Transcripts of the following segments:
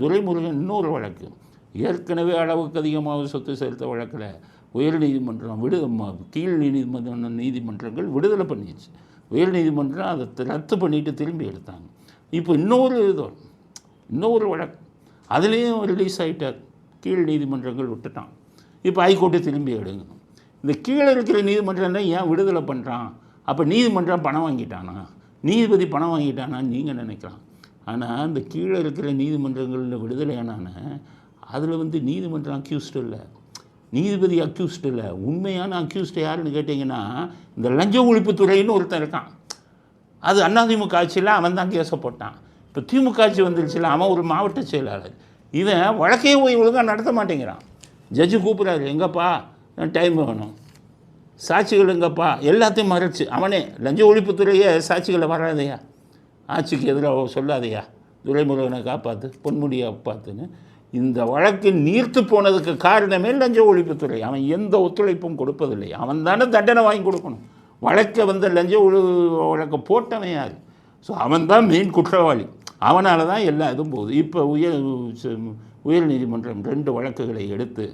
துரைமுருகன் இன்னொரு வழக்கு, ஏற்கனவே அளவுக்கு அதிகமாக சொத்து செலுத்த வழக்கில் உயர் நீதிமன்றம் கீழ் நீதிமன்றங்கள் விடுதலை பண்ணிடுச்சு. உயர் நீதிமன்றம் அதை ரத்து பண்ணிவிட்டு திரும்பி எடுத்தாங்க. இப்போ இன்னொரு வழக்கு, அதுலேயும் ரிலீஸ் ஆகிட்டார். கீழ் நீதிமன்றங்கள் விட்டுட்டான். இப்போ ஹைகோர்ட்டு திரும்பி எடுங்கணும். இந்த கீழே இருக்கிற நீதிமன்றம் தான் ஏன் விடுதலை பண்ணுறான்? அப்போ நீதிமன்றம் பணம் வாங்கிட்டானா, நீதிபதி பணம் வாங்கிட்டானான்னு நீங்கள் நினைக்கலாம். ஆனால் இந்த கீழே இருக்கிற நீதிமன்றங்களில் விடுதலையானான அதில் நீதிமன்றம் அக்யூஸ்டு இல்லை, நீதிபதி அக்யூஸ்டு இல்லை. உண்மையான அக்யூஸ்டு யாருன்னு கேட்டிங்கன்னா, இந்த லஞ்ச ஒழிப்புத்துறைன்னு ஒருத்தன் இருக்கான். அது அதிமுக ஆட்சியில் அவன் தான் கேஸை போட்டான். இப்போ திமுக ஆட்சி வந்துருச்சுல, அவன் ஒரு மாவட்ட செயலாளர். இவன் வழக்கையே போய் ஒழுங்காக நடத்த மாட்டேங்கிறான். ஜட்ஜு கூப்பிட்றாரு, எங்கப்பா டைம் வேணும், சாட்சிகள் எங்கப்பா, எல்லாத்தையும் மறைச்சு அவனே லஞ்ச ஒழிப்புத்துறையே சாட்சிகளை வராதையா, ஆட்சிக்கு எதிராக சொல்லாதையா, துரைமுருகனை காப்பாற்று, பொன்முடியை காப்பாற்றுன்னு இந்த வழக்கு நீர்த்து போனதுக்கு காரணமே லஞ்ச ஒழிப்புத்துறை. அவன் எந்த ஒத்துழைப்பும் கொடுப்பதில்லை. அவன் தானே தண்டனை வாங்கி கொடுக்கணும். வழக்கை லஞ்ச வழக்கை போட்டவன் யார்? ஸோ அவன் தான் மெயின் குற்றவாளி. அவனால் தான் எல்லா இதுவும் போகுது. இப்போ உயர் நீதிமன்றம் 2 வழக்குகளை எடுத்து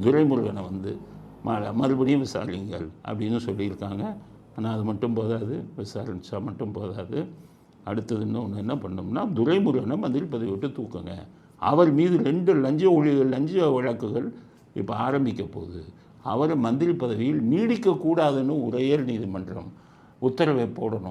துரைமுருகனை மறுபடியும் விசாரிங்கள் அப்படின்னு சொல்லியிருக்காங்க. ஆனால் அது மட்டும் போதாது, விசாரிச்சா மட்டும் போதாது. அடுத்தது இன்னொன்று என்ன பண்ணோம்னா, துரைமுருகனை மந்திரி பதவி விட்டு தூக்குங்க. அவர் மீது 2 லஞ்ச வழக்குகள் இப்போ ஆரம்பிக்க போகுது. அவரை மந்திரி பதவியில் நீடிக்கக்கூடாதுன்னு உயர் நீதிமன்றம் உத்தரவை போடணும்.